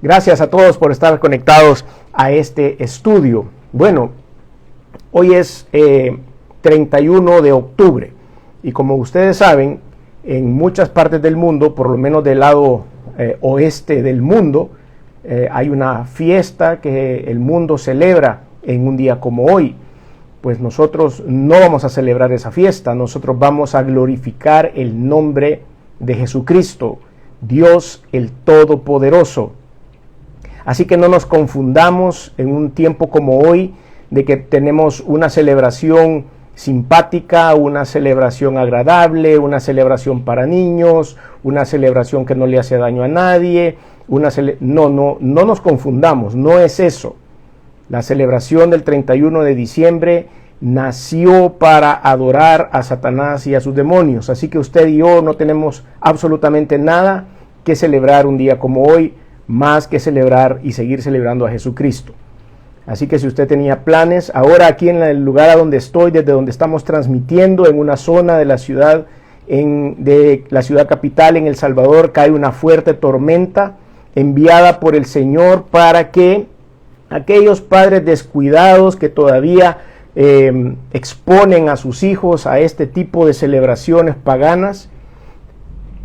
Gracias a todos por estar conectados a este estudio. Bueno, hoy es 31 de octubre y como ustedes saben, en muchas partes del mundo, por lo menos del lado oeste del mundo, hay una fiesta que el mundo celebra en un día como hoy. Pues nosotros no vamos a celebrar esa fiesta, nosotros vamos a glorificar el nombre de Jesucristo, Dios el Todopoderoso. Así que no nos confundamos en un tiempo como hoy de que tenemos una celebración simpática, una celebración agradable, una celebración para niños, una celebración que no le hace daño a nadie. No nos confundamos, no es eso. La celebración del 31 de diciembre nació para adorar a Satanás y a sus demonios. Así que usted y yo no tenemos absolutamente nada que celebrar un día como hoy, más que celebrar y seguir celebrando a Jesucristo. Así que si usted tenía planes, ahora aquí en el lugar a donde estoy, desde donde estamos transmitiendo, en una zona de la ciudad, de la ciudad capital en El Salvador, cae una fuerte tormenta enviada por el Señor para que aquellos padres descuidados que todavía exponen a sus hijos a este tipo de celebraciones paganas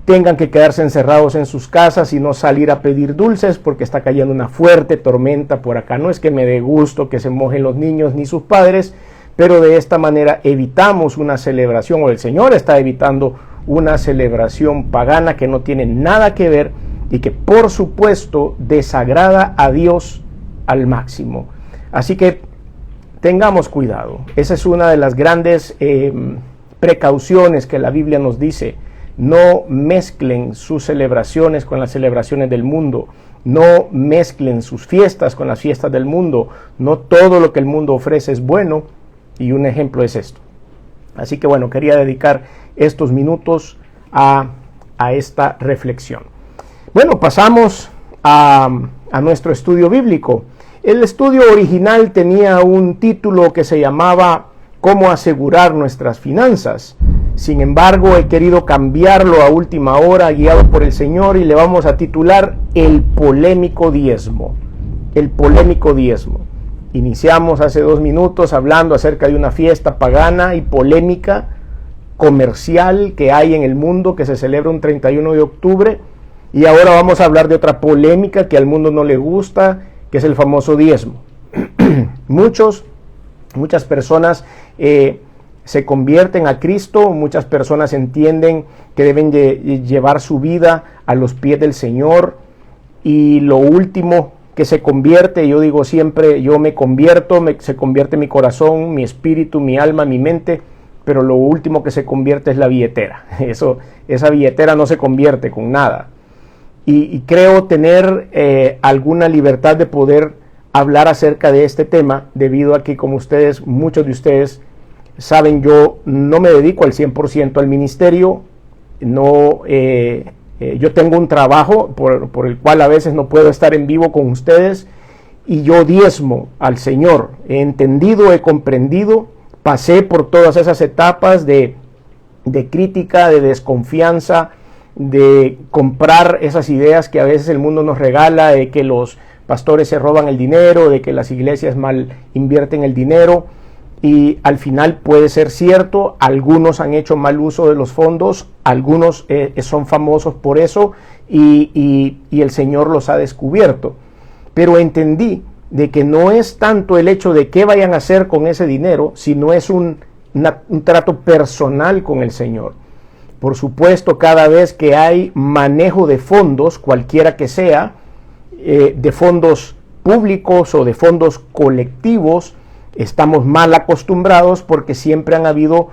tengan que quedarse encerrados en sus casas y no salir a pedir dulces porque está cayendo una fuerte tormenta por acá. No es que me dé gusto que se mojen los niños ni sus padres, pero de esta manera evitamos una celebración, o el Señor está evitando una celebración pagana que no tiene nada que ver y que por supuesto desagrada a Dios al máximo. Así que tengamos cuidado. Esa es una de las grandes precauciones que la Biblia nos dice. No mezclen sus celebraciones con las celebraciones del mundo. No mezclen sus fiestas con las fiestas del mundo. No todo lo que el mundo ofrece es bueno, y un ejemplo es esto. Así que bueno, quería dedicar estos minutos a esta reflexión. Bueno, pasamos a nuestro estudio bíblico. El estudio original tenía un título que se llamaba ¿Cómo asegurar nuestras finanzas? Sin embargo, he querido cambiarlo a última hora, guiado por el Señor, y le vamos a titular El polémico diezmo. El polémico diezmo. Iniciamos hace 2 minutos hablando acerca de una fiesta pagana y polémica comercial que hay en el mundo que se celebra un 31 de octubre. Y ahora vamos a hablar de otra polémica que al mundo no le gusta, que es el famoso diezmo. Muchas personas se convierten a Cristo, muchas personas entienden que deben llevar su vida a los pies del Señor, y lo último que se convierte, yo digo siempre, yo me convierto, se convierte mi corazón, mi espíritu, mi alma, mi mente, pero lo último que se convierte es la billetera. Esa billetera no se convierte con nada. Y creo tener alguna libertad de poder hablar acerca de este tema, debido a que, como muchos de ustedes saben, yo no me dedico al 100% al ministerio. Yo tengo un trabajo por el cual a veces no puedo estar en vivo con ustedes, y yo diezmo al Señor. He entendido, he comprendido, pasé por todas esas etapas de crítica, de desconfianza, de comprar esas ideas que a veces el mundo nos regala, de que los pastores se roban el dinero, de que las iglesias mal invierten el dinero, y al final puede ser cierto. Algunos han hecho mal uso de los fondos, algunos son famosos por eso, y el Señor los ha descubierto. Pero entendí de que no es tanto el hecho de qué vayan a hacer con ese dinero, sino es un trato personal con el Señor. Por supuesto, cada vez que hay manejo de fondos, cualquiera que sea, de fondos públicos o de fondos colectivos, estamos mal acostumbrados porque siempre han habido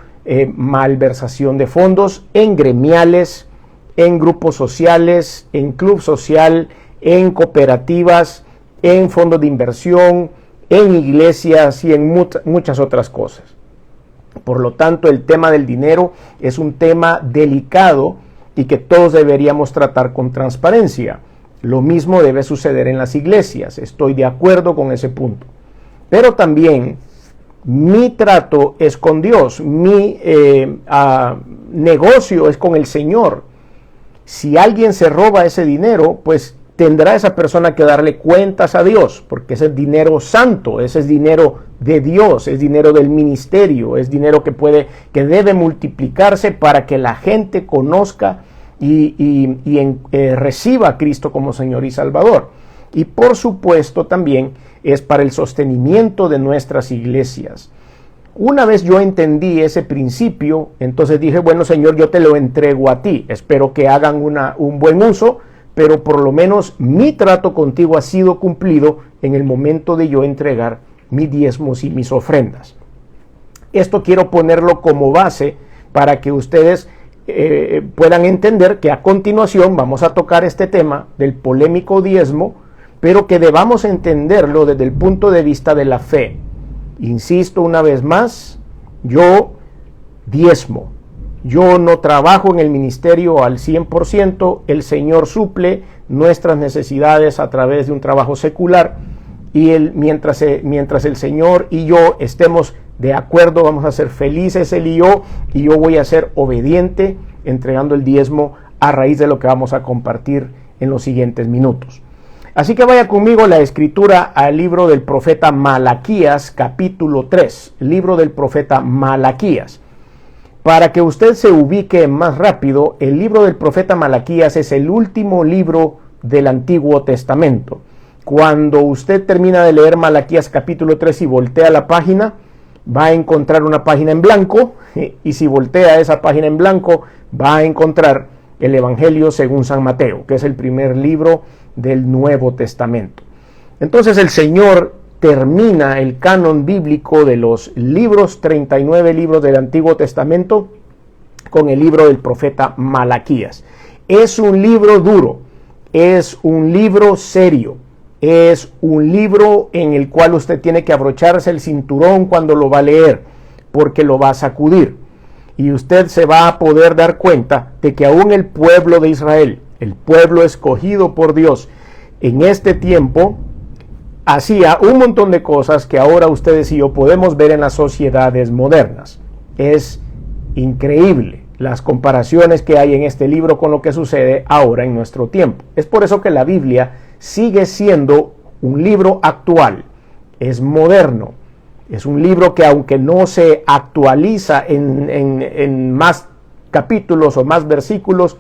malversación de fondos en gremiales, en grupos sociales, en club social, en cooperativas, en fondos de inversión, en iglesias y en muchas otras cosas. Por lo tanto, el tema del dinero es un tema delicado y que todos deberíamos tratar con transparencia. Lo mismo debe suceder en las iglesias. Estoy de acuerdo con ese punto. Pero también mi trato es con Dios, mi negocio es con el Señor. Si alguien se roba ese dinero, pues tendrá esa persona que darle cuentas a Dios, porque ese es dinero santo, ese es dinero de Dios, es dinero del ministerio, es dinero que debe multiplicarse para que la gente conozca y reciba a Cristo como Señor y Salvador. Y por supuesto también es para el sostenimiento de nuestras iglesias. Una vez yo entendí ese principio, entonces dije, bueno, Señor, yo te lo entrego a ti. Espero que hagan un buen uso, pero por lo menos mi trato contigo ha sido cumplido en el momento de yo entregar mis diezmos y mis ofrendas. Esto quiero ponerlo como base para que ustedes puedan entender que a continuación vamos a tocar este tema del polémico diezmo, pero que debamos entenderlo desde el punto de vista de la fe. Insisto una vez más, yo diezmo. Yo no trabajo en el ministerio al 100%, el Señor suple nuestras necesidades a través de un trabajo secular y mientras el Señor y yo estemos de acuerdo, vamos a ser felices Él y yo voy a ser obediente entregando el diezmo a raíz de lo que vamos a compartir en los siguientes minutos. Así que vaya conmigo la escritura al libro del profeta Malaquías, capítulo 3, libro del profeta Malaquías. Para que usted se ubique más rápido, el libro del profeta Malaquías es el último libro del Antiguo Testamento. Cuando usted termina de leer Malaquías capítulo 3 y voltea la página, va a encontrar una página en blanco, y si voltea esa página en blanco, va a encontrar el Evangelio según San Mateo, que es el primer libro del Nuevo Testamento. Entonces el Señor termina el canon bíblico de los 39 libros del Antiguo Testamento con el libro del profeta Malaquías. Es un libro duro, es un libro serio, es un libro en el cual usted tiene que abrocharse el cinturón cuando lo va a leer, porque lo va a sacudir. Y usted se va a poder dar cuenta de que aún el pueblo de Israel, el pueblo escogido por Dios, en este tiempo hacía un montón de cosas que ahora ustedes y yo podemos ver en las sociedades modernas. Es increíble las comparaciones que hay en este libro con lo que sucede ahora en nuestro tiempo. Es por eso que la Biblia sigue siendo un libro actual, es moderno, es un libro que aunque no se actualiza en más capítulos o más versículos,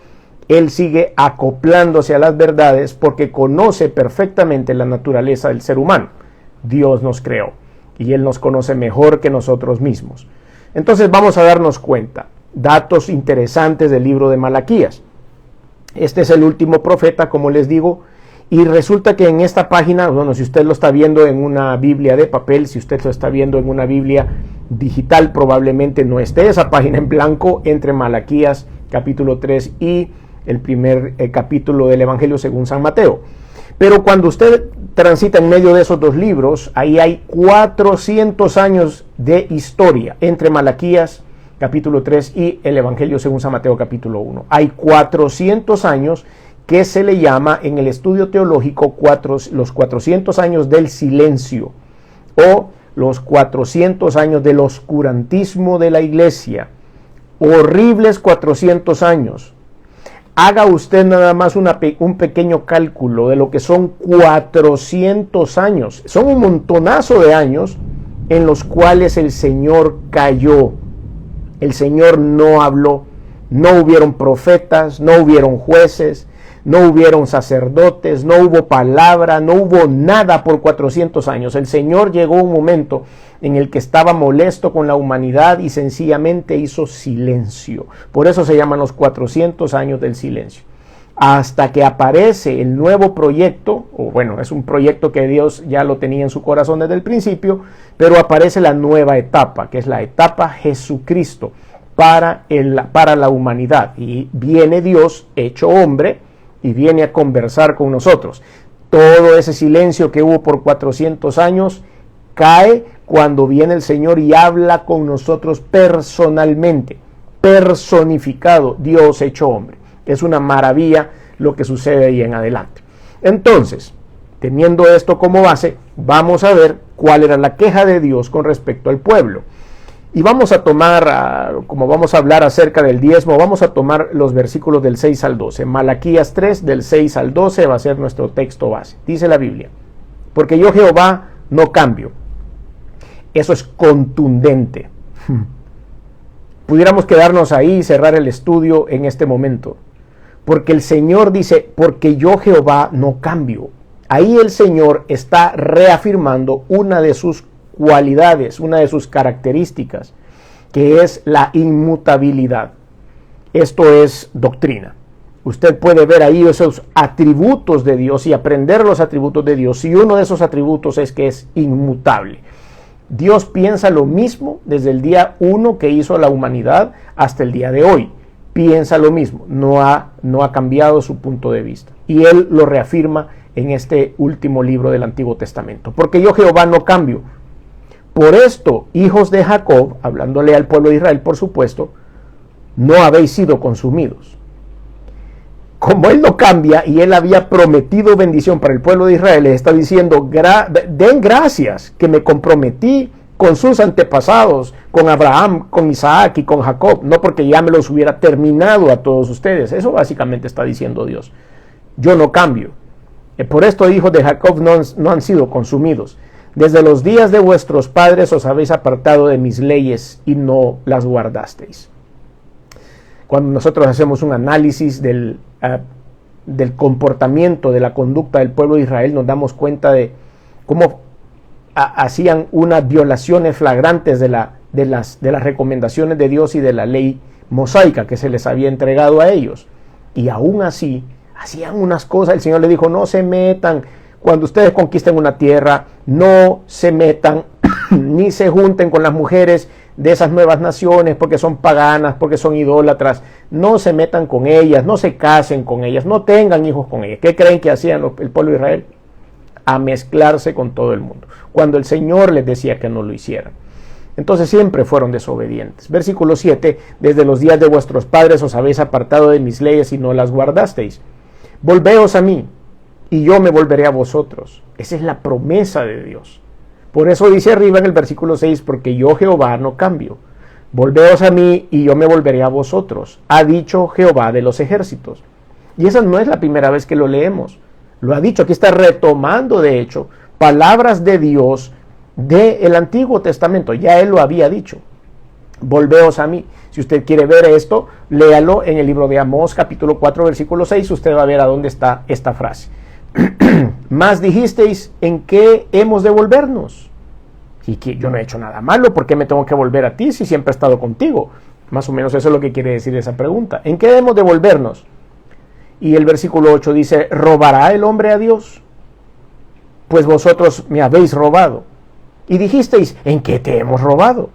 él sigue acoplándose a las verdades porque conoce perfectamente la naturaleza del ser humano. Dios nos creó y Él nos conoce mejor que nosotros mismos. Entonces vamos a darnos cuenta, datos interesantes del libro de Malaquías. Este es el último profeta, como les digo, y resulta que en esta página, bueno, si usted lo está viendo en una Biblia de papel, si usted lo está viendo en una Biblia digital, probablemente no esté esa página en blanco entre Malaquías capítulo 3 y el primer capítulo del Evangelio según San Mateo. Pero cuando usted transita en medio de esos dos libros, ahí hay 400 años de historia entre Malaquías capítulo 3 y el Evangelio según San Mateo capítulo 1. Hay 400 años que se le llama en el estudio teológico los 400 años del silencio o los 400 años del oscurantismo de la iglesia. Horribles 400 años. Haga usted nada más un pequeño cálculo de lo que son 400 años. Son un montonazo de años en los cuales el Señor calló. El Señor no habló. No hubieron profetas, no hubieron jueces, no hubieron sacerdotes, no hubo palabra, no hubo nada por 400 años. El Señor llegó a un momento en el que estaba molesto con la humanidad y sencillamente hizo silencio. Por eso se llaman los 400 años del silencio. Hasta que aparece el nuevo proyecto, o bueno, es un proyecto que Dios ya lo tenía en su corazón desde el principio, pero aparece la nueva etapa, que es la etapa Jesucristo para la humanidad. Y viene Dios hecho hombre y viene a conversar con nosotros. Todo ese silencio que hubo por 400 años cae cuando viene el Señor y habla con nosotros personalmente, personificado, Dios hecho hombre. Es una maravilla lo que sucede ahí en adelante. Entonces, teniendo esto como base, vamos a ver cuál era la queja de Dios con respecto al pueblo. Y vamos a tomar, como vamos a hablar acerca del diezmo, vamos a tomar los versículos del 6 al 12. Malaquías 3, del 6 al 12 va a ser nuestro texto base. Dice la Biblia: porque yo Jehová no cambio. Eso es contundente. Pudiéramos quedarnos ahí y cerrar el estudio en este momento. Porque el Señor dice, porque yo Jehová no cambio. Ahí el Señor está reafirmando una de sus cualidades, una de sus características, que es la inmutabilidad. Esto es doctrina. Usted puede ver ahí esos atributos de Dios y aprender los atributos de Dios. Y uno de esos atributos es que es inmutable. Dios piensa lo mismo desde el día 1 que hizo la humanidad hasta el día de hoy. Piensa lo mismo, no ha cambiado su punto de vista. Y Él lo reafirma en este último libro del Antiguo Testamento. Porque yo Jehová no cambio. Por esto, hijos de Jacob, hablándole al pueblo de Israel, por supuesto, no habéis sido consumidos. Como Él no cambia y Él había prometido bendición para el pueblo de Israel, les está diciendo, den gracias que me comprometí con sus antepasados, con Abraham, con Isaac y con Jacob, no porque ya me los hubiera terminado a todos ustedes. Eso básicamente está diciendo Dios. Yo no cambio. Por esto, hijos de Jacob, no han sido consumidos. Desde los días de vuestros padres os habéis apartado de mis leyes y no las guardasteis. Cuando nosotros hacemos un análisis del comportamiento, de la conducta del pueblo de Israel, nos damos cuenta de cómo hacían unas violaciones flagrantes de las recomendaciones de Dios y de la ley mosaica que se les había entregado a ellos. Y aún así, hacían unas cosas. El Señor le dijo, no se metan. Cuando ustedes conquisten una tierra, no se metan ni se junten con las mujeres de esas nuevas naciones porque son paganas, porque son idólatras. No se metan con ellas, no se casen con ellas, no tengan hijos con ellas. ¿Qué creen que hacían el pueblo de Israel? A mezclarse con todo el mundo, cuando el Señor les decía que no lo hicieran. Entonces siempre fueron desobedientes. Versículo 7, desde los días de vuestros padres os habéis apartado de mis leyes y no las guardasteis. Volveos a mí, y yo me volveré a vosotros. Esa es la promesa de Dios. Por eso dice arriba en el versículo 6, porque yo Jehová no cambio. Volveos a mí y yo me volveré a vosotros, ha dicho Jehová de los ejércitos. Y esa no es la primera vez que lo leemos. Lo ha dicho, aquí está retomando de hecho palabras de Dios del Antiguo Testamento. Ya Él lo había dicho. Volveos a mí. Si usted quiere ver esto, léalo en el libro de Amós, capítulo 4, versículo 6. Usted va a ver a dónde está esta frase. Más dijisteis, ¿en qué hemos de volvernos? Y que yo no he hecho nada malo, ¿por qué me tengo que volver a ti si siempre he estado contigo? Más o menos eso es lo que quiere decir esa pregunta. ¿En qué hemos de volvernos? Y el versículo 8 dice, ¿robará el hombre a Dios? Pues vosotros me habéis robado. Y dijisteis, ¿en qué te hemos robado?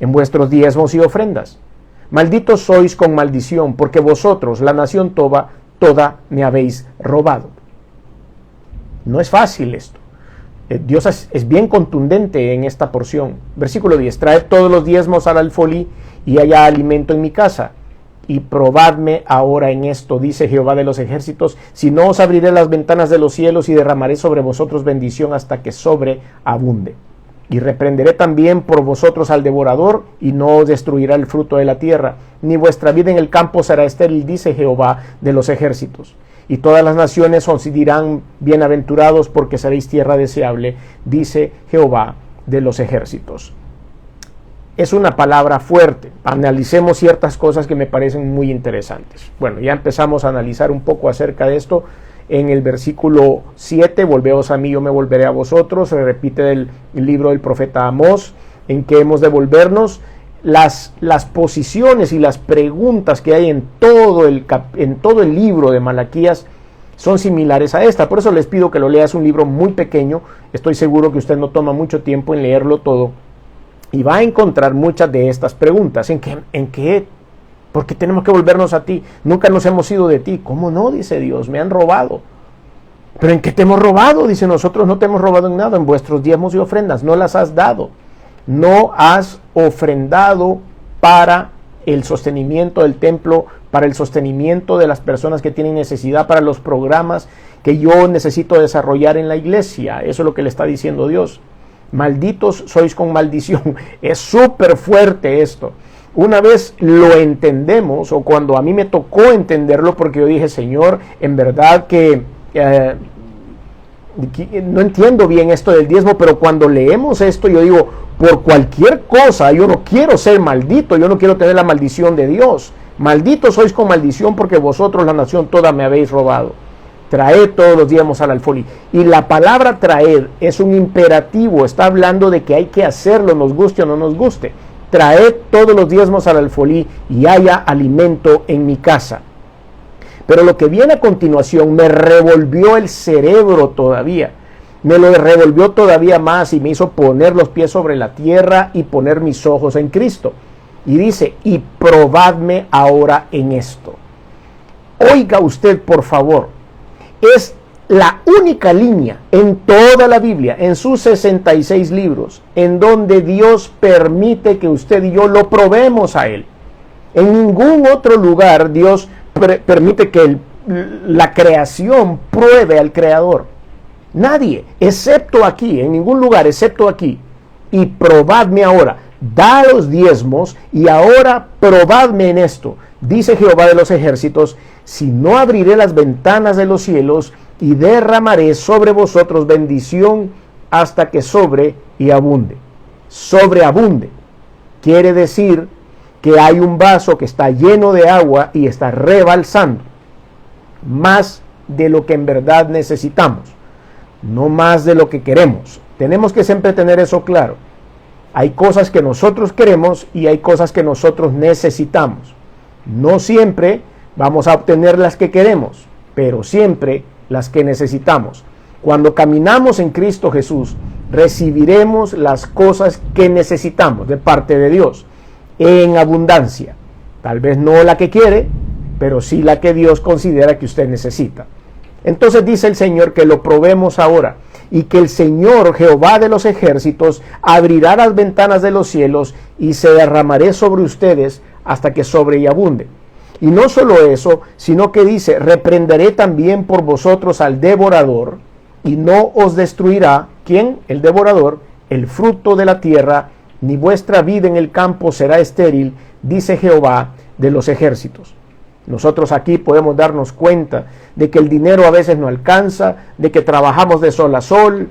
En vuestros diezmos y ofrendas. Malditos sois con maldición, porque vosotros, la nación toda me habéis robado. No es fácil esto. Dios es bien contundente en esta porción. Versículo 10, traed todos los diezmos al alfolí y haya alimento en mi casa. Y probadme ahora en esto, dice Jehová de los ejércitos, si no os abriré las ventanas de los cielos y derramaré sobre vosotros bendición hasta que sobreabunde. Y reprenderé también por vosotros al devorador, y no os destruirá el fruto de la tierra, ni vuestra vida en el campo será estéril, dice Jehová de los ejércitos. Y todas las naciones os dirán, bienaventurados, porque seréis tierra deseable, dice Jehová de los ejércitos. Es una palabra fuerte. Analicemos ciertas cosas que me parecen muy interesantes. Bueno, ya empezamos a analizar un poco acerca de esto. En el versículo 7, volveos a mí, yo me volveré a vosotros. Se repite del libro del profeta Amós, en que hemos de volvernos. Las posiciones y las preguntas que hay en todo el libro de Malaquías son similares a esta. Por eso les pido que lo leas. Es un libro muy pequeño. Estoy seguro que usted no toma mucho tiempo en leerlo todo. Y va a encontrar muchas de estas preguntas. ¿En qué? ¿Por qué tenemos que volvernos a ti? Nunca nos hemos ido de ti. ¿Cómo no? Dice Dios, me han robado. ¿Pero en qué te hemos robado? Dice, nosotros no te hemos robado en nada. En vuestros diezmos y ofrendas no las has dado. No has ofrendado para el sostenimiento del templo, para el sostenimiento de las personas que tienen necesidad, para los programas que yo necesito desarrollar en la iglesia. Eso es lo que le está diciendo Dios. malditos sois con maldición. Es súper fuerte esto. Una vez lo entendemos, o cuando a mí me tocó entenderlo, porque yo dije, Señor, en verdad que no entiendo bien esto del diezmo, pero cuando leemos esto, yo digo, por cualquier cosa, yo no quiero ser maldito, yo no quiero tener la maldición de Dios. Malditos sois con maldición, porque vosotros, la nación toda, me habéis robado. Traed todos los diezmos al alfolí. Y la palabra traer es un imperativo, está hablando de que hay que hacerlo, nos guste o no nos guste. Traed todos los diezmos al alfolí y haya alimento en mi casa. Pero lo que viene a continuación me revolvió el cerebro todavía. Me lo revolvió todavía más y me hizo poner los pies sobre la tierra y poner mis ojos en Cristo. Y dice, y probadme ahora en esto. Oiga usted, por favor, es la única línea en toda la Biblia, en sus 66 libros, en donde Dios permite que usted y yo lo probemos a Él. En ningún otro lugar Dios permite que la creación pruebe al Creador. Nadie, excepto aquí, en ningún lugar, excepto aquí. Y probadme ahora, da los diezmos y ahora probadme en esto. Dice Jehová de los ejércitos, si no abriré las ventanas de los cielos y derramaré sobre vosotros bendición hasta que sobre y abunde. Sobreabunde. Quiere decir que hay un vaso que está lleno de agua y está rebalsando. Más de lo que en verdad necesitamos. No más de lo que queremos. Tenemos que siempre tener eso claro. Hay cosas que nosotros queremos y hay cosas que nosotros necesitamos. No siempre vamos a obtener las que queremos, pero siempre las que necesitamos. Cuando caminamos en Cristo Jesús, recibiremos las cosas que necesitamos de parte de Dios en abundancia. Tal vez no la que quiere, pero sí la que Dios considera que usted necesita. Entonces dice el Señor que lo probemos ahora y que el Señor Jehová de los ejércitos abrirá las ventanas de los cielos y se derramaré sobre ustedes hasta que sobre y abunde. Y no solo eso, sino que dice, reprenderé también por vosotros al devorador y no os destruirá, ¿quién? El devorador, el fruto de la tierra, ni vuestra vida en el campo será estéril, dice Jehová de los ejércitos. Nosotros aquí podemos darnos cuenta de que el dinero a veces no alcanza, de que trabajamos de sol a sol,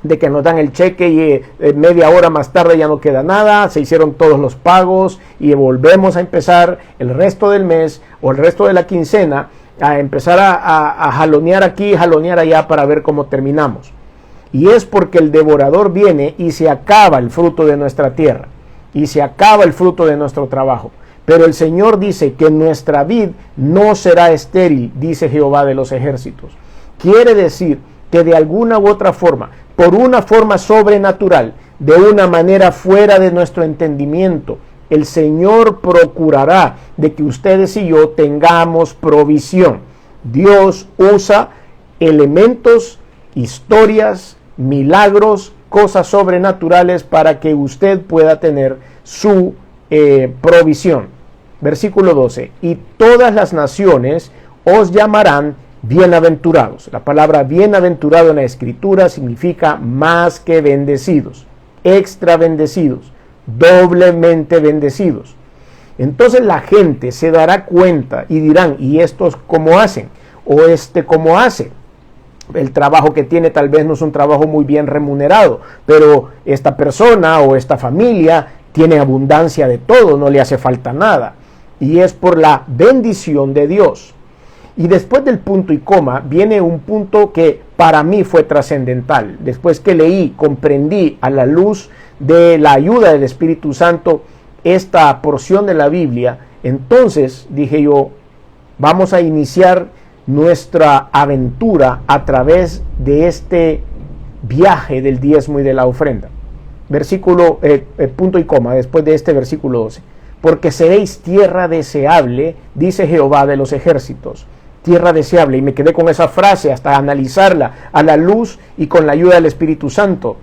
de que nos dan el cheque y media hora más tarde ya no queda nada, se hicieron todos los pagos y volvemos a empezar el resto del mes o el resto de la quincena a empezar a jalonear aquí, jalonear allá para ver cómo terminamos. Y es porque el devorador viene y se acaba el fruto de nuestra tierra y se acaba el fruto de nuestro trabajo. Pero el Señor dice que nuestra vid no será estéril, dice Jehová de los ejércitos. Quiere decir que de alguna u otra forma, por una forma sobrenatural, de una manera fuera de nuestro entendimiento, el Señor procurará de que ustedes y yo tengamos provisión. Dios usa elementos, historias, milagros, cosas sobrenaturales para que usted pueda tener su provisión. Versículo 12, y todas las naciones os llamarán bienaventurados. La palabra bienaventurado en la Escritura significa más que bendecidos, extra bendecidos, doblemente bendecidos. Entonces la gente se dará cuenta y dirán, ¿y estos cómo hacen? O cómo hace. El trabajo que tiene tal vez no es un trabajo muy bien remunerado, pero esta persona o esta familia tiene abundancia de todo, no le hace falta nada. Y es por la bendición de Dios. Y después del punto y coma viene un punto que para mí fue trascendental. Después que leí, comprendí a la luz de la ayuda del Espíritu Santo esta porción de la Biblia, entonces dije yo, vamos a iniciar nuestra aventura a través de este viaje del diezmo y de la ofrenda. Versículo, punto y coma, después de este versículo 12. Porque seréis tierra deseable, dice Jehová de los ejércitos. Tierra deseable. Y me quedé con esa frase hasta analizarla a la luz y con la ayuda del Espíritu Santo.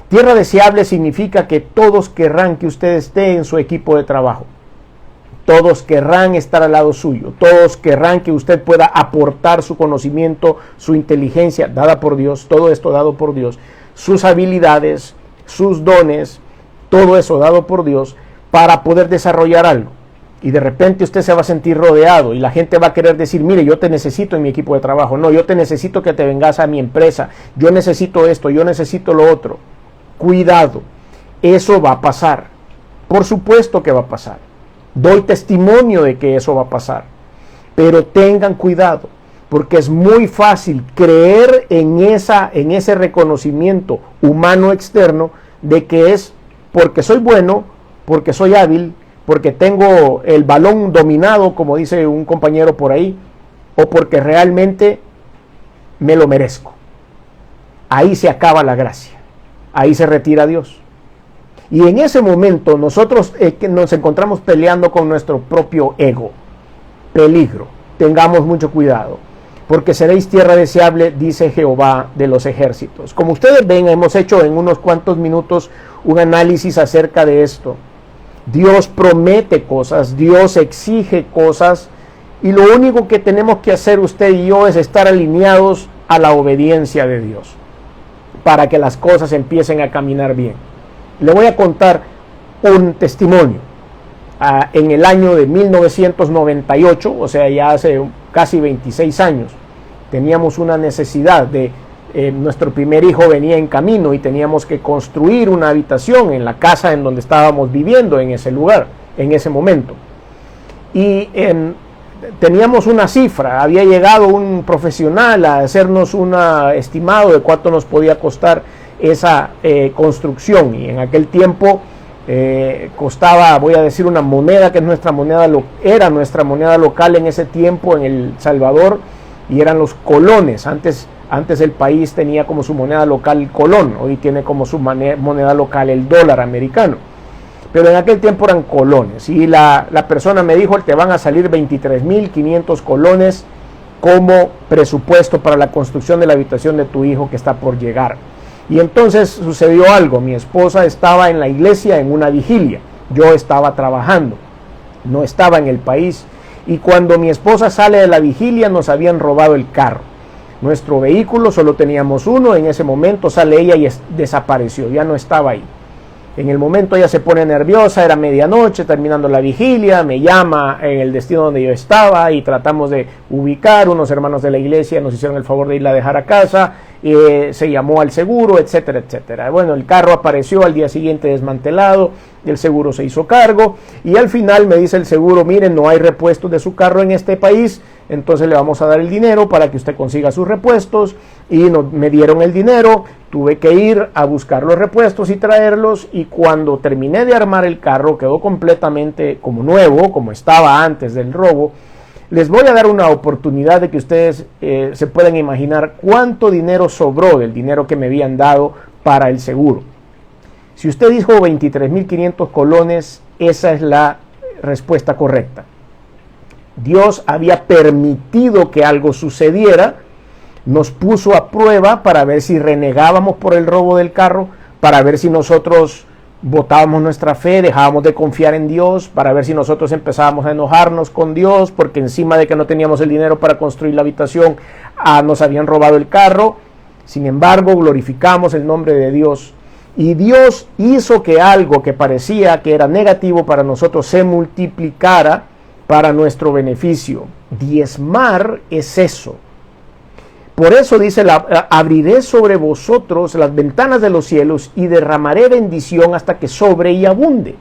Tierra deseable significa que todos querrán que usted esté en su equipo de trabajo. Todos querrán estar al lado suyo. Todos querrán que usted pueda aportar su conocimiento, su inteligencia, dada por Dios, todo esto dado por Dios, sus habilidades, sus dones, todo eso dado por Dios para poder desarrollar algo. Y de repente usted se va a sentir rodeado y la gente va a querer decir, mire, yo te necesito en mi equipo de trabajo, no, yo te necesito que te vengas a mi empresa, yo necesito esto, yo necesito lo otro. Cuidado, eso va a pasar. Por supuesto que va a pasar. Doy testimonio de que eso va a pasar. Pero tengan cuidado, porque es muy fácil creer en ese reconocimiento humano externo de que es porque soy bueno, porque soy hábil, porque tengo el balón dominado, como dice un compañero por ahí, o porque realmente me lo merezco. Ahí se acaba la gracia, ahí se retira Dios. Y en ese momento nosotros nos encontramos peleando con nuestro propio ego. Peligro, tengamos mucho cuidado, porque seréis tierra deseable, dice Jehová de los ejércitos. Como ustedes ven, hemos hecho en unos cuantos minutos un análisis acerca de esto. Dios promete cosas, Dios exige cosas, y lo único que tenemos que hacer usted y yo es estar alineados a la obediencia de Dios, para que las cosas empiecen a caminar bien. Le voy a contar un testimonio. En el año de 1998, o sea, ya hace casi 26 años, teníamos una necesidad de, nuestro primer hijo venía en camino y teníamos que construir una habitación en la casa en donde estábamos viviendo en ese lugar, en ese momento. Y teníamos una cifra, había llegado un profesional a hacernos un estimado de cuánto nos podía costar esa construcción, y en aquel tiempo costaba, voy a decir, una moneda que es era nuestra moneda local en ese tiempo en El Salvador, y eran los colones. Antes el país tenía como su moneda local el colón, hoy tiene como su moneda local el dólar americano, pero en aquel tiempo eran colones, y la persona me dijo, te van a salir 23.500 colones como presupuesto para la construcción de la habitación de tu hijo que está por llegar. Y entonces sucedió algo. Mi esposa estaba en la iglesia en una vigilia, yo estaba trabajando, no estaba en el país, y cuando mi esposa sale de la vigilia nos habían robado el carro. Nuestro vehículo, solo teníamos uno, en ese momento sale ella y desapareció, ya no estaba ahí. En el momento ella se pone nerviosa, era medianoche, terminando la vigilia, me llama en el destino donde yo estaba y tratamos de ubicar. Unos hermanos de la iglesia nos hicieron el favor de irla a dejar a casa, se llamó al seguro, etcétera, etcétera. Bueno, el carro apareció al día siguiente desmantelado, el seguro se hizo cargo y al final me dice el seguro, miren, no hay repuestos de su carro en este país, entonces le vamos a dar el dinero para que usted consiga sus repuestos. Y me dieron el dinero, tuve que ir a buscar los repuestos y traerlos, y cuando terminé de armar el carro quedó completamente como nuevo, como estaba antes del robo. Les voy a dar una oportunidad de que ustedes se puedan imaginar cuánto dinero sobró del dinero que me habían dado para el seguro. Si usted dijo 23.500 colones, esa es la respuesta correcta. Dios había permitido que algo sucediera, nos puso a prueba para ver si renegábamos por el robo del carro, para ver si nosotros botábamos nuestra fe, dejábamos de confiar en Dios, para ver si nosotros empezábamos a enojarnos con Dios, porque encima de que no teníamos el dinero para construir la habitación, nos habían robado el carro. Sin embargo, glorificamos el nombre de Dios, y Dios hizo que algo que parecía que era negativo para nosotros se multiplicara para nuestro beneficio. Diezmar es eso. Por eso dice, abriré sobre vosotros las ventanas de los cielos y derramaré bendición hasta que sobre y abunde.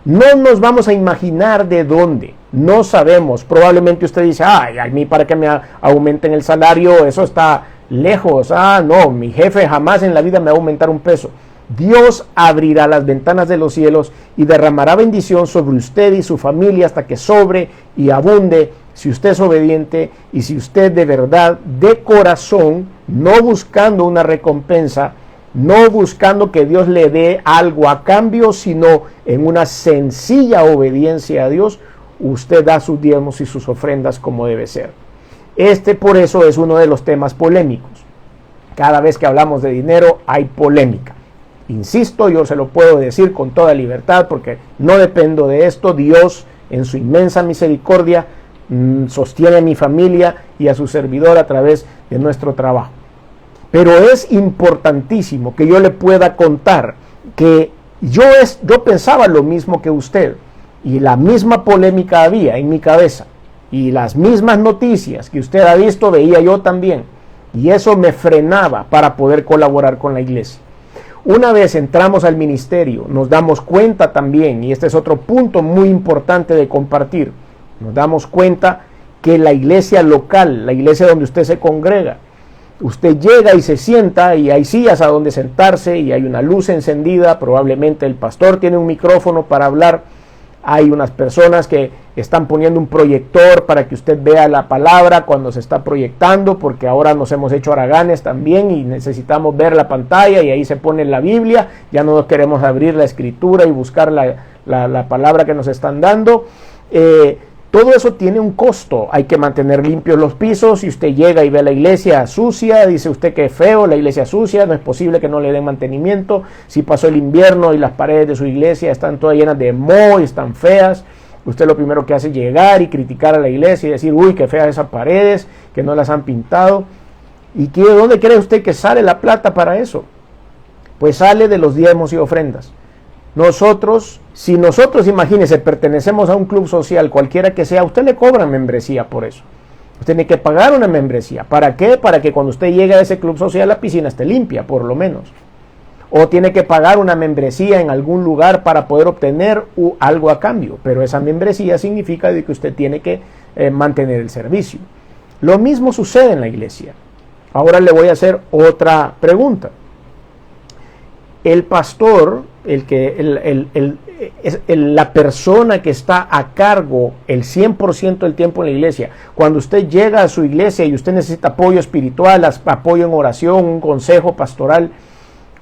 No nos vamos a imaginar de dónde, no sabemos. Probablemente usted dice, ay, a mí para que me aumenten el salario, eso está lejos. No, mi jefe jamás en la vida me va a aumentar un peso. Dios abrirá las ventanas de los cielos y derramará bendición sobre usted y su familia hasta que sobre y abunde, si usted es obediente y si usted de verdad, de corazón, no buscando una recompensa, no buscando que Dios le dé algo a cambio, sino en una sencilla obediencia a Dios, usted da sus diezmos y sus ofrendas como debe ser. Por eso es uno de los temas polémicos. Cada vez que hablamos de dinero hay polémica. Insisto, yo se lo puedo decir con toda libertad porque no dependo de esto. Dios, en su inmensa misericordia, sostiene a mi familia y a su servidor a través de nuestro trabajo. Pero es importantísimo que yo le pueda contar que yo pensaba lo mismo que usted, y la misma polémica había en mi cabeza, y las mismas noticias que usted ha visto veía yo también, y eso me frenaba para poder colaborar con la iglesia. Una vez entramos al ministerio, nos damos cuenta también, y este es otro punto muy importante de compartir, nos damos cuenta que la iglesia local, la iglesia donde usted se congrega, usted llega y se sienta y hay sillas a donde sentarse y hay una luz encendida, probablemente el pastor tiene un micrófono para hablar, hay unas personas que están poniendo un proyector para que usted vea la palabra cuando se está proyectando, porque ahora nos hemos hecho haraganes también y necesitamos ver la pantalla y ahí se pone la Biblia, ya no queremos abrir la escritura y buscar la palabra que nos están dando. Todo eso tiene un costo, hay que mantener limpios los pisos. Si usted llega y ve la iglesia sucia, dice usted que es feo, la iglesia sucia, no es posible que no le den mantenimiento. Si pasó el invierno y las paredes de su iglesia están todas llenas de moho y están feas, usted lo primero que hace es llegar y criticar a la iglesia y decir, uy, qué feas esas paredes, que no las han pintado. ¿Y de dónde cree usted que sale la plata para eso? Pues sale de los diezmos y ofrendas. Si nosotros, imagínense, pertenecemos a un club social, cualquiera que sea, usted le cobra membresía por eso. Usted tiene que pagar una membresía. ¿Para qué? Para que cuando usted llegue a ese club social, la piscina esté limpia, por lo menos. O tiene que pagar una membresía en algún lugar para poder obtener algo a cambio. Pero esa membresía significa que usted tiene que mantener el servicio. Lo mismo sucede en la iglesia. Ahora le voy a hacer otra pregunta. El pastor, la persona que está a cargo el 100% del tiempo en la iglesia, cuando usted llega a su iglesia y usted necesita apoyo espiritual, apoyo en oración, un consejo pastoral,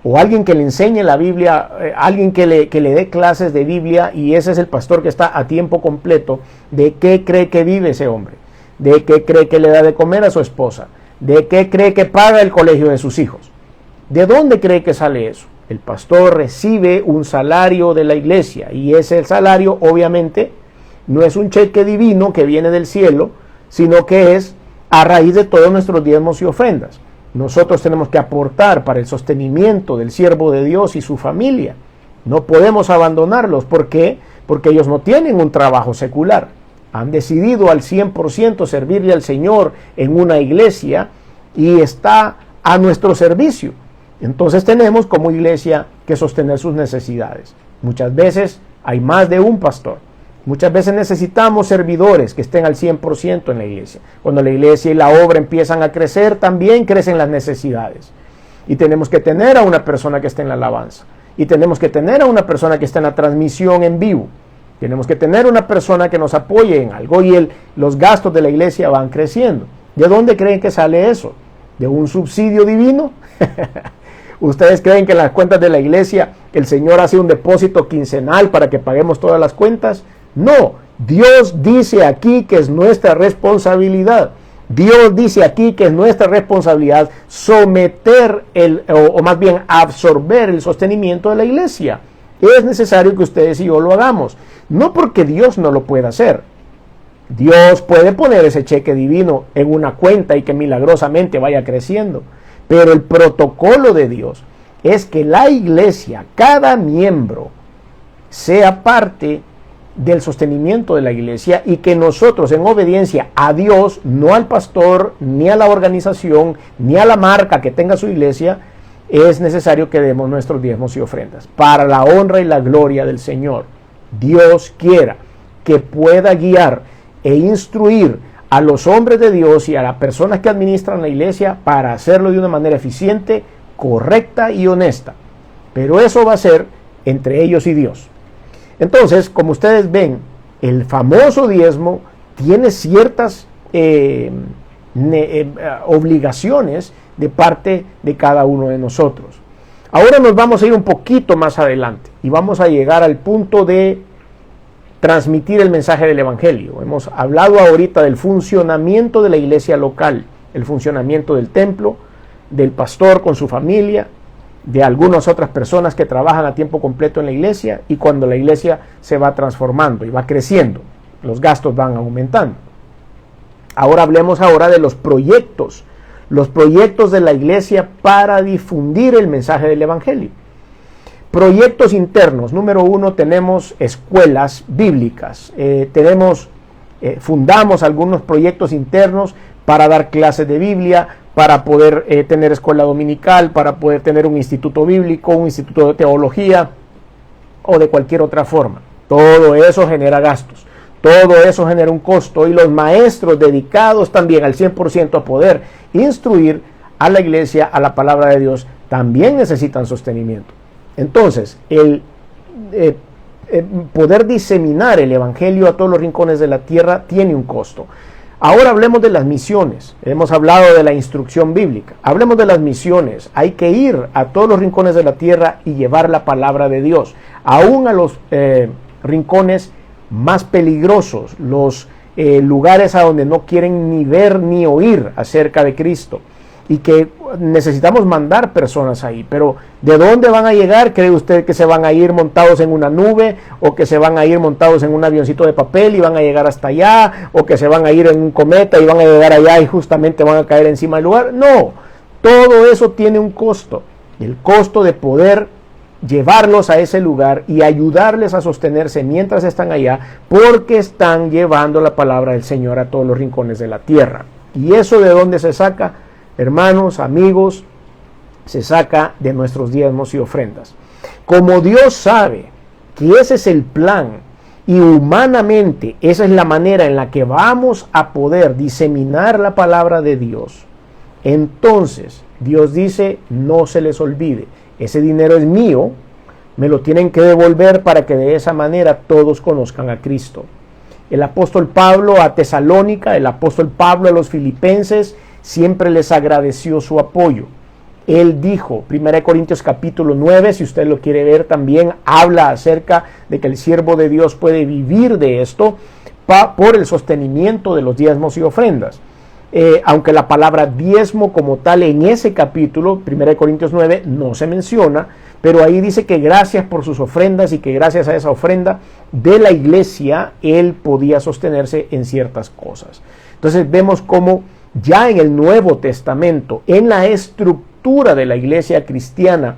o alguien que le enseñe la Biblia, alguien que le dé clases de Biblia, y ese es el pastor que está a tiempo completo, ¿de qué cree que vive ese hombre? ¿De qué cree que le da de comer a su esposa? ¿De qué cree que paga el colegio de sus hijos? ¿De dónde cree que sale eso? El pastor recibe un salario de la iglesia, y ese salario obviamente no es un cheque divino que viene del cielo, sino que es a raíz de todos nuestros diezmos y ofrendas. Nosotros tenemos que aportar para el sostenimiento del siervo de Dios y su familia. No podemos abandonarlos. ¿Por qué? Porque ellos no tienen un trabajo secular. Han decidido al 100% servirle al Señor en una iglesia y está a nuestro servicio. Entonces tenemos como iglesia que sostener sus necesidades. Muchas veces hay más de un pastor. Muchas veces necesitamos servidores que estén al 100% en la iglesia. Cuando la iglesia y la obra empiezan a crecer, también crecen las necesidades. Y tenemos que tener a una persona que esté en la alabanza. Y tenemos que tener a una persona que esté en la transmisión en vivo. Tenemos que tener una persona que nos apoye en algo, y los gastos de la iglesia van creciendo. ¿De dónde creen que sale eso? ¿De un subsidio divino? ¿Ustedes creen que en las cuentas de la iglesia el Señor hace un depósito quincenal para que paguemos todas las cuentas? No, Dios dice aquí que es nuestra responsabilidad. Dios dice aquí que es nuestra responsabilidad someter o más bien absorber el sostenimiento de la iglesia. Es necesario que ustedes y yo lo hagamos. No porque Dios no lo pueda hacer. Dios puede poner ese cheque divino en una cuenta y que milagrosamente vaya creciendo. Pero el protocolo de Dios es que la iglesia, cada miembro, sea parte del sostenimiento de la iglesia, y que nosotros, en obediencia a Dios, no al pastor, ni a la organización, ni a la marca que tenga su iglesia, es necesario que demos nuestros diezmos y ofrendas para la honra y la gloria del Señor. Dios quiera que pueda guiar e instruir a los hombres de Dios y a las personas que administran la iglesia para hacerlo de una manera eficiente, correcta y honesta. Pero eso va a ser entre ellos y Dios. Entonces, como ustedes ven, el famoso diezmo tiene ciertas obligaciones de parte de cada uno de nosotros. Ahora nos vamos a ir un poquito más adelante y vamos a llegar al punto de transmitir el mensaje del Evangelio. Hemos hablado ahorita del funcionamiento de la iglesia local, el funcionamiento del templo, del pastor con su familia, de algunas otras personas que trabajan a tiempo completo en la iglesia, y cuando la iglesia se va transformando y va creciendo, los gastos van aumentando. Ahora hablemos de los proyectos los proyectos de la iglesia para difundir el mensaje del evangelio. Proyectos internos. Número 1, tenemos escuelas bíblicas. Fundamos algunos proyectos internos para dar clases de Biblia, para poder tener escuela dominical, para poder tener un instituto bíblico, un instituto de teología o de cualquier otra forma. Todo eso genera gastos, todo eso genera un costo, y los maestros dedicados también al 100% a poder instruir a la iglesia, a la palabra de Dios, también necesitan sostenimiento. Entonces, el poder diseminar el evangelio a todos los rincones de la tierra tiene un costo. Ahora hablemos de las misiones. Hemos hablado de la instrucción bíblica. Hablemos de las misiones. Hay que ir a todos los rincones de la tierra y llevar la palabra de Dios, aún a los rincones más peligrosos, los lugares a donde no quieren ni ver ni oír acerca de Cristo, y que necesitamos mandar personas ahí. Pero ¿de dónde van a llegar? ¿Cree usted que se van a ir montados en una nube, o que se van a ir montados en un avioncito de papel y van a llegar hasta allá, o que se van a ir en un cometa y van a llegar allá y justamente van a caer encima del lugar? No, todo eso tiene un costo, el costo de poder llevarlos a ese lugar y ayudarles a sostenerse mientras están allá, porque están llevando la palabra del Señor a todos los rincones de la tierra. ¿Y eso de dónde se saca? Hermanos, amigos, se saca de nuestros diezmos y ofrendas. Como Dios sabe que ese es el plan, y humanamente esa es la manera en la que vamos a poder diseminar la palabra de Dios, entonces Dios dice: no se les olvide, ese dinero es mío, me lo tienen que devolver para que de esa manera todos conozcan a Cristo. El apóstol Pablo a Tesalónica, el apóstol Pablo a los filipenses, siempre les agradeció su apoyo. Él dijo, 1 Corintios capítulo 9, si usted lo quiere ver también, habla acerca de que el siervo de Dios puede vivir de esto por el sostenimiento de los diezmos y ofrendas. Aunque la palabra diezmo como tal en ese capítulo, 1 Corintios 9, no se menciona, pero ahí dice que gracias por sus ofrendas, y que gracias a esa ofrenda de la iglesia, él podía sostenerse en ciertas cosas. Entonces vemos cómo ya en el Nuevo Testamento, en la estructura de la iglesia cristiana,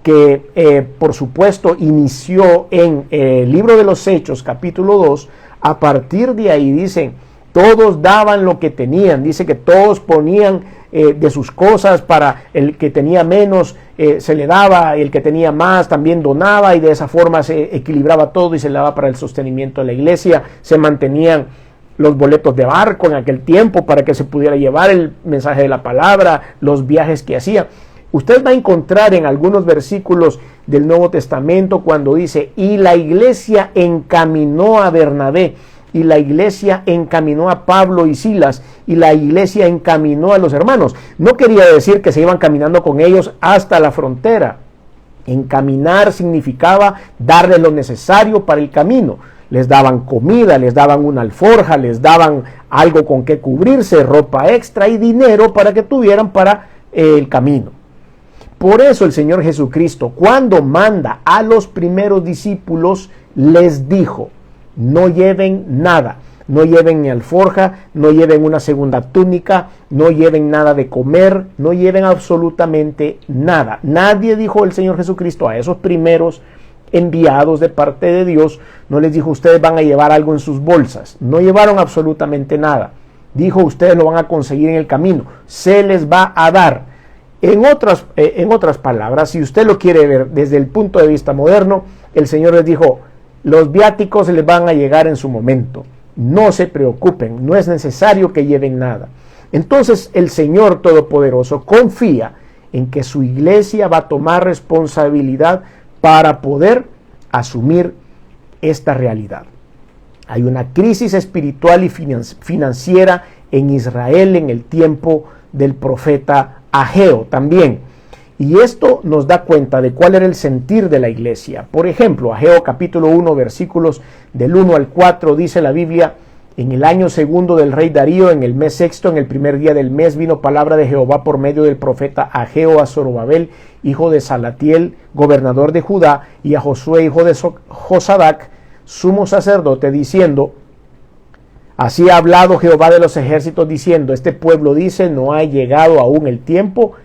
que por supuesto inició en el libro de los Hechos, capítulo 2, a partir de ahí dicen, todos daban lo que tenían, dice que todos ponían de sus cosas, para el que tenía menos se le daba, y el que tenía más también donaba, y de esa forma se equilibraba todo y se le daba para el sostenimiento de la iglesia. Se mantenían los boletos de barco en aquel tiempo para que se pudiera llevar el mensaje de la palabra, los viajes que hacía. Usted va a encontrar en algunos versículos del Nuevo Testamento cuando dice, y la iglesia encaminó a Bernabé, y la iglesia encaminó a Pablo y Silas, y la iglesia encaminó a los hermanos. No quería decir que se iban caminando con ellos hasta la frontera. Encaminar significaba darles lo necesario para el camino. Les daban comida, les daban una alforja, les daban algo con que cubrirse, ropa extra y dinero para que tuvieran para el camino. Por eso el Señor Jesucristo, cuando manda a los primeros discípulos, les dijo, no lleven nada, no lleven ni alforja, no lleven una segunda túnica, no lleven nada de comer, no lleven absolutamente nada. Nadie, dijo el Señor Jesucristo a esos primeros enviados de parte de Dios, no les dijo, ustedes van a llevar algo en sus bolsas. No llevaron absolutamente nada. Dijo, ustedes lo van a conseguir en el camino, se les va a dar. En otras palabras, si usted lo quiere ver desde el punto de vista moderno, el Señor les dijo, los viáticos les van a llegar en su momento, no se preocupen, no es necesario que lleven nada. Entonces el Señor Todopoderoso confía en que su iglesia va a tomar responsabilidad para poder asumir esta realidad. Hay una crisis espiritual y financiera en Israel en el tiempo del profeta Ageo también. Y esto nos da cuenta de cuál era el sentir de la iglesia. Por ejemplo, Ageo capítulo 1, versículos del 1 al 4, dice la Biblia, en el año segundo del rey Darío, en el mes sexto, en el primer día del mes, vino palabra de Jehová por medio del profeta Ageo a Zorobabel, hijo de Salatiel, gobernador de Judá, y a Josué, hijo de Josadac, sumo sacerdote, diciendo, Así ha hablado Jehová de los ejércitos diciendo, este pueblo dice, no ha llegado aún el tiempo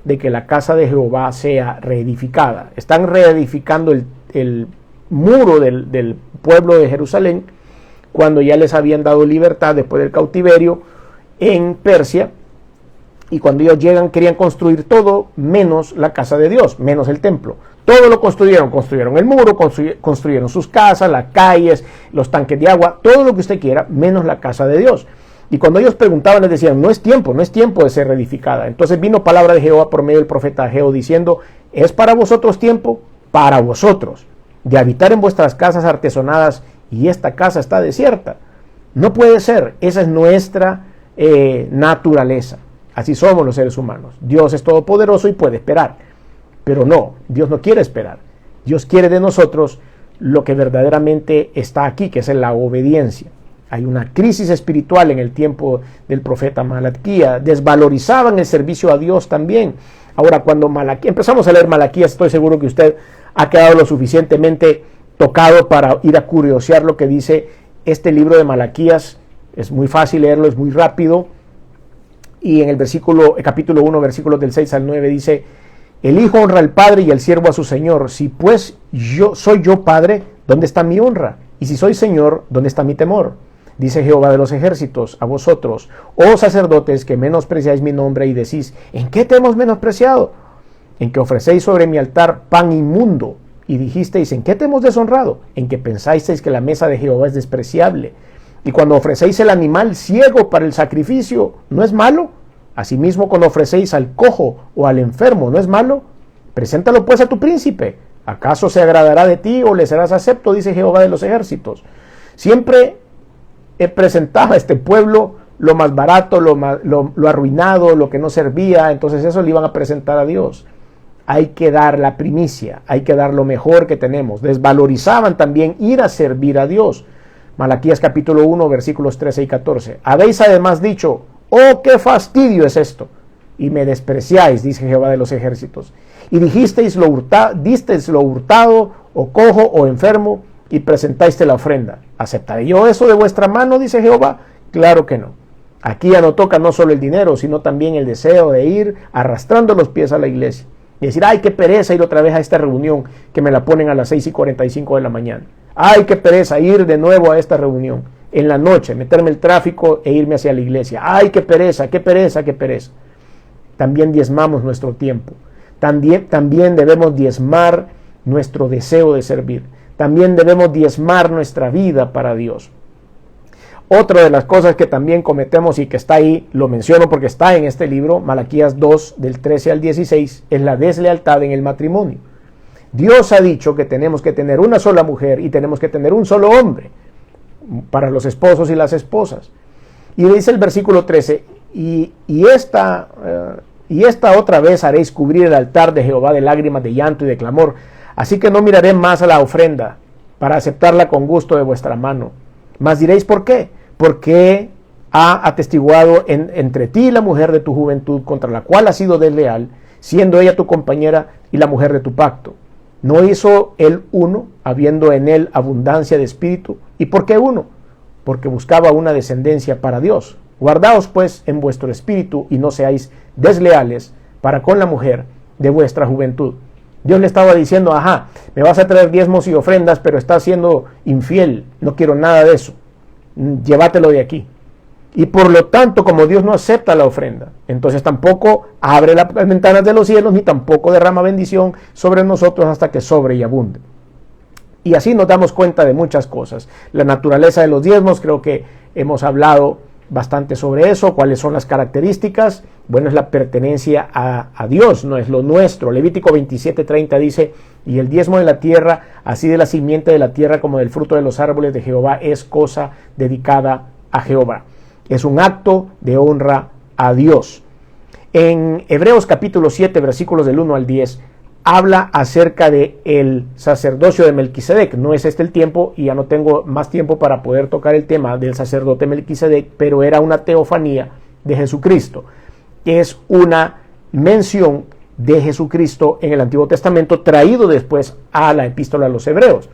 de que la casa de Jehová sea reedificada. Están reedificando el muro del pueblo de Jerusalén cuando ya les habían dado libertad después del cautiverio en Persia, y cuando ellos llegan querían construir todo menos la casa de Dios, menos el templo. Todo lo construyeron el muro, construyeron sus casas, las calles, los tanques de agua, todo lo que usted quiera, menos la casa de Dios. Y cuando ellos preguntaban, les decían, no es tiempo de ser reedificada. Entonces vino palabra de Jehová por medio del profeta Ageo diciendo, es para vosotros tiempo, para vosotros, de habitar en vuestras casas artesonadas, y esta casa está desierta. No puede ser, esa es nuestra naturaleza. Así somos los seres humanos. Dios es todopoderoso y puede esperar. Pero no, Dios no quiere esperar. Dios quiere de nosotros lo que verdaderamente está aquí, que es la obediencia. Hay una crisis espiritual en el tiempo del profeta Malaquías. Desvalorizaban el servicio a Dios también. Ahora, cuando empezamos a leer Malaquías, estoy seguro que usted ha quedado lo suficientemente tocado para ir a curiosear lo que dice este libro de Malaquías. Es muy fácil leerlo, es muy rápido. Y en el capítulo 1, versículos del 6 al 9 dice, el hijo honra al padre y el siervo a su señor. Si pues soy yo padre, ¿dónde está mi honra? Y si soy señor, ¿dónde está mi temor? Dice Jehová de los ejércitos a vosotros, oh sacerdotes, que menospreciáis mi nombre y decís, ¿en qué te hemos menospreciado? En que ofrecéis sobre mi altar pan inmundo. Y dijisteis, ¿en qué te hemos deshonrado? En que pensasteis que la mesa de Jehová es despreciable. Y cuando ofrecéis el animal ciego para el sacrificio, ¿no es malo? Asimismo, cuando ofrecéis al cojo o al enfermo, ¿no es malo? Preséntalo pues a tu príncipe. ¿Acaso se agradará de ti o le serás acepto? Dice Jehová de los ejércitos. Siempre presentaba a este pueblo lo más barato, lo arruinado, lo que no servía. Entonces eso le iban a presentar a Dios. Hay que dar la primicia, hay que dar lo mejor que tenemos. Desvalorizaban también ir a servir a Dios. Malaquías capítulo 1, versículos 13 y 14. Habéis además dicho, oh, qué fastidio es esto, y me despreciáis, dice Jehová de los ejércitos. Y disteis lo hurtado, o cojo, o enfermo, y presentáis la ofrenda. ¿Aceptaré yo eso de vuestra mano, dice Jehová? Claro que no. Aquí ya no toca no solo el dinero, sino también el deseo de ir arrastrando los pies a la iglesia. Y decir, ay, qué pereza ir otra vez a esta reunión que me la ponen a las 6:45 de la mañana. Ay, qué pereza ir de nuevo a esta reunión en la noche, meterme el tráfico e irme hacia la iglesia. Ay, qué pereza, qué pereza, qué pereza. También diezmamos nuestro tiempo. También debemos diezmar nuestro deseo de servir. También debemos diezmar nuestra vida para Dios. Otra de las cosas que también cometemos y que está ahí, lo menciono porque está en este libro, Malaquías 2, del 13 al 16, es la deslealtad en el matrimonio. Dios ha dicho que tenemos que tener una sola mujer y tenemos que tener un solo hombre para los esposos y las esposas. Y dice el versículo 13, y esta otra vez haréis cubrir el altar de Jehová de lágrimas, de llanto y de clamor. Así que no miraré más a la ofrenda para aceptarla con gusto de vuestra mano. Mas diréis, ¿por qué? Porque ha atestiguado entre ti y la mujer de tu juventud, contra la cual has sido desleal, siendo ella tu compañera y la mujer de tu pacto. ¿No hizo él uno, habiendo en él abundancia de espíritu? ¿Y por qué uno? Porque buscaba una descendencia para Dios. Guardaos pues en vuestro espíritu y no seáis desleales para con la mujer de vuestra juventud. Dios le estaba diciendo, ajá, me vas a traer diezmos y ofrendas, pero estás siendo infiel, no quiero nada de eso, llévatelo de aquí. Y por lo tanto, como Dios no acepta la ofrenda, entonces tampoco abre las ventanas de los cielos, ni tampoco derrama bendición sobre nosotros hasta que sobre y abunde. Y así nos damos cuenta de muchas cosas. La naturaleza de los diezmos, creo que hemos hablado bastante sobre eso. ¿Cuáles son las características? Bueno, es la pertenencia a Dios, no es lo nuestro. Levítico 27:30 dice, y el diezmo de la tierra, así de la simiente de la tierra como del fruto de los árboles de Jehová, es cosa dedicada a Jehová. Es un acto de honra a Dios. En Hebreos capítulo 7, versículos del 1 al 10, habla acerca de el sacerdocio de Melquisedec. No es este el tiempo y ya no tengo más tiempo para poder tocar el tema del sacerdote Melquisedec, pero era una teofanía de Jesucristo. Es una mención de Jesucristo en el Antiguo Testamento traído después a la epístola a los Hebreos.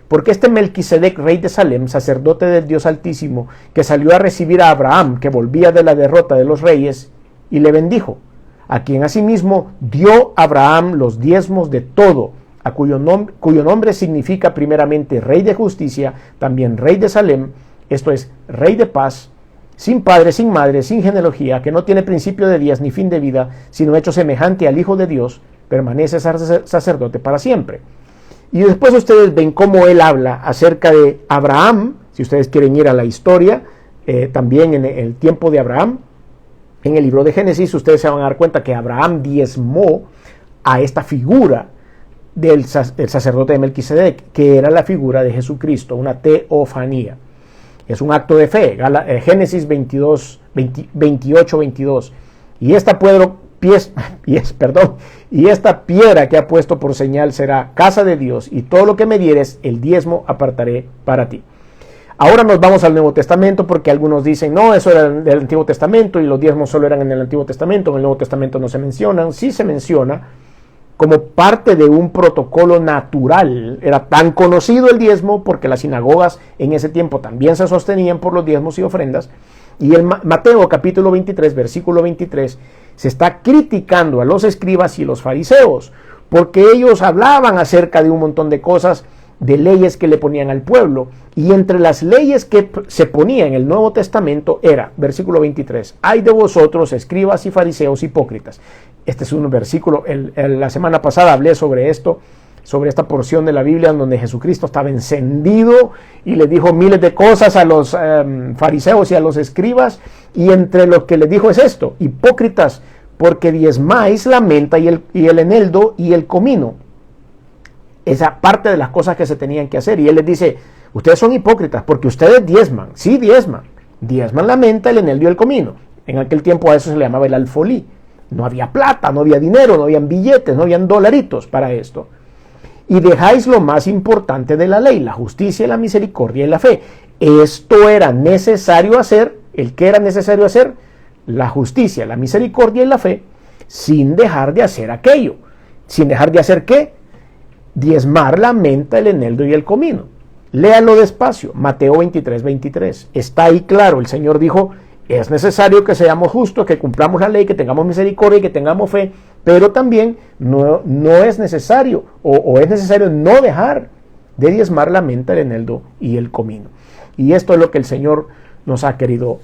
Porque este Melquisedec, rey de Salem, sacerdote del Dios Altísimo, que salió a recibir a Abraham, que volvía de la derrota de los reyes, y le bendijo, a quien asimismo dio Abraham los diezmos de todo, a cuyo nombre significa primeramente rey de justicia, también rey de Salem, esto es, rey de paz, sin padre, sin madre, sin genealogía, que no tiene principio de días ni fin de vida, sino hecho semejante al Hijo de Dios, permanece sacerdote para siempre. Y después ustedes ven cómo él habla acerca de Abraham, si ustedes quieren ir a la historia, también en el tiempo de Abraham, en el libro de Génesis, ustedes se van a dar cuenta que Abraham diezmó a esta figura del sacerdote de Melquisedec, que era la figura de Jesucristo, una teofanía. Es un acto de fe, Génesis 28, 22. Y esta piedra que ha puesto por señal será casa de Dios, y todo lo que me dieres, el diezmo apartaré para ti. Ahora nos vamos al Nuevo Testamento, porque algunos dicen, no, eso era del Antiguo Testamento, y los diezmos solo eran en el Antiguo Testamento, en el Nuevo Testamento no se mencionan. Sí se menciona como parte de un protocolo natural. Era tan conocido el diezmo porque las sinagogas en ese tiempo también se sostenían por los diezmos y ofrendas. Y en Mateo capítulo 23, versículo 23, se está criticando a los escribas y los fariseos, porque ellos hablaban acerca de un montón de cosas, de leyes que le ponían al pueblo, y entre las leyes que se ponían en el Nuevo Testamento era, versículo 23, ay de vosotros, escribas y fariseos hipócritas. Este es un versículo, la semana pasada hablé sobre esto, sobre esta porción de la Biblia en donde Jesucristo estaba encendido y le dijo miles de cosas a los fariseos y a los escribas, y entre lo que les dijo es esto: hipócritas, porque diezmáis la menta y el eneldo y el comino. Esa parte de las cosas que se tenían que hacer. Y él les dice, ustedes son hipócritas porque ustedes diezman, sí diezman la menta, el eneldo y el comino. En aquel tiempo a eso se le llamaba el alfolí. No había plata, no había dinero, no habían billetes, no habían dolaritos para esto. Y dejáis lo más importante de la ley, la justicia, la misericordia y la fe. Esto era necesario hacer. ¿El qué era necesario hacer? La justicia, la misericordia y la fe, sin dejar de hacer aquello. ¿Sin dejar de hacer qué? Diezmar la menta, el eneldo y el comino. Léalo despacio, Mateo 23, 23. Está ahí claro, el Señor dijo, es necesario que seamos justos, que cumplamos la ley, que tengamos misericordia y que tengamos fe, pero también no es necesario, o es necesario no dejar de diezmar la menta, el eneldo y el comino. Y esto es lo que el Señor nos ha querido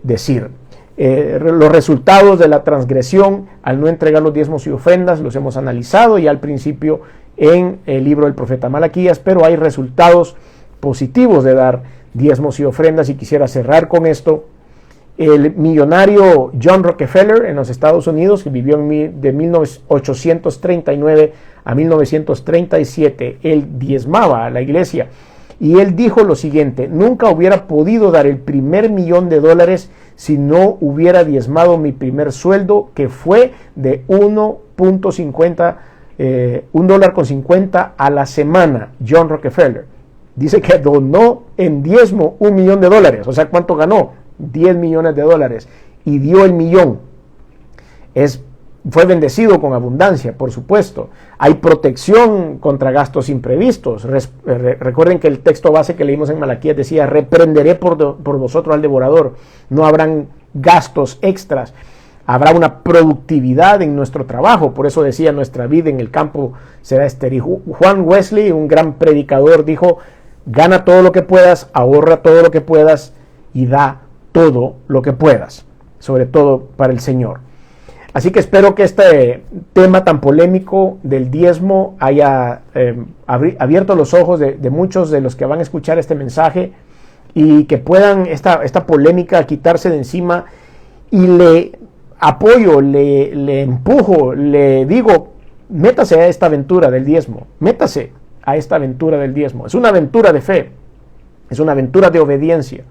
decir. Los resultados de la transgresión al no entregar los diezmos y ofrendas los hemos analizado ya al principio en el libro del profeta Malaquías, pero hay resultados positivos de dar diezmos y ofrendas, y quisiera cerrar con esto. El millonario John Rockefeller en los Estados Unidos, que vivió de 1839 a 1937, él diezmaba a la iglesia, y él dijo lo siguiente: nunca hubiera podido dar el primer $1,000,000 si no hubiera diezmado mi primer sueldo, que fue de $1.50 a la semana. John Rockefeller dice que donó en diezmo $1,000,000. O sea, ¿cuánto ganó? $10 millones, y dio el millón. Fue bendecido con abundancia, por supuesto. Hay protección contra gastos imprevistos. Recuerden que el texto base que leímos en Malaquías decía: reprenderé por vosotros al devorador. No habrán gastos extras. Habrá una productividad en nuestro trabajo. Por eso decía, nuestra vida en el campo será estéril. Juan Wesley, un gran predicador, dijo: gana todo lo que puedas, ahorra todo lo que puedas y da todo lo que puedas, sobre todo para el Señor. Así que espero que este tema tan polémico del diezmo haya abierto los ojos de muchos de los que van a escuchar este mensaje, y que puedan esta polémica quitarse de encima. Y le apoyo, le empujo, le digo, métase a esta aventura del diezmo, métase a esta aventura del diezmo. Es una aventura de fe, es una aventura de obediencia,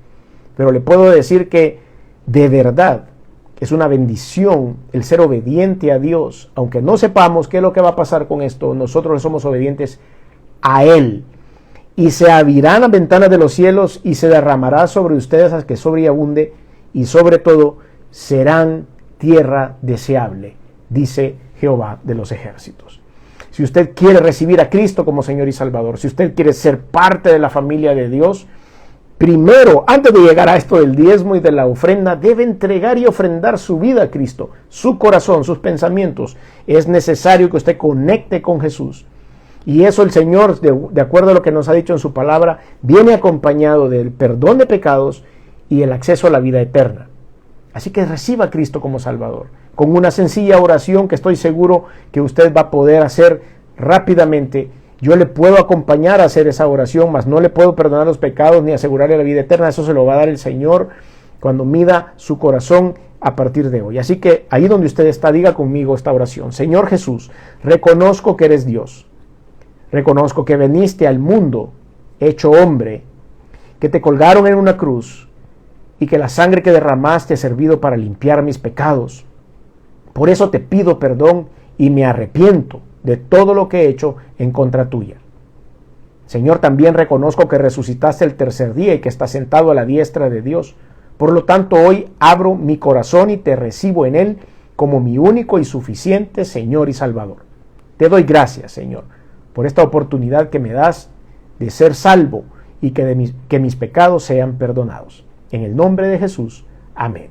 pero le puedo decir que de verdad es una bendición el ser obediente a Dios. Aunque no sepamos qué es lo que va a pasar con esto, nosotros somos obedientes a Él. Y se abrirán las ventanas de los cielos y se derramará sobre ustedes hasta que sobreabunde, y sobre todo serán tierra deseable, dice Jehová de los ejércitos. Si usted quiere recibir a Cristo como Señor y Salvador, si usted quiere ser parte de la familia de Dios, primero, antes de llegar a esto del diezmo y de la ofrenda, debe entregar y ofrendar su vida a Cristo, su corazón, sus pensamientos. Es necesario que usted conecte con Jesús. Y eso el Señor, de acuerdo a lo que nos ha dicho en su palabra, viene acompañado del perdón de pecados y el acceso a la vida eterna. Así que reciba a Cristo como Salvador, con una sencilla oración que estoy seguro que usted va a poder hacer rápidamente. Yo le puedo acompañar a hacer esa oración, mas no le puedo perdonar los pecados ni asegurarle la vida eterna. Eso se lo va a dar el Señor cuando mida su corazón a partir de hoy. Así que ahí donde usted está, diga conmigo esta oración. Señor Jesús, reconozco que eres Dios. Reconozco que viniste al mundo hecho hombre, que te colgaron en una cruz y que la sangre que derramaste ha servido para limpiar mis pecados. Por eso te pido perdón y me arrepiento de todo lo que he hecho en contra tuya. Señor, también reconozco que resucitaste el tercer día y que estás sentado a la diestra de Dios. Por lo tanto, hoy abro mi corazón y te recibo en él como mi único y suficiente Señor y Salvador. Te doy gracias, Señor, por esta oportunidad que me das de ser salvo y que mis pecados sean perdonados. En el nombre de Jesús. Amén.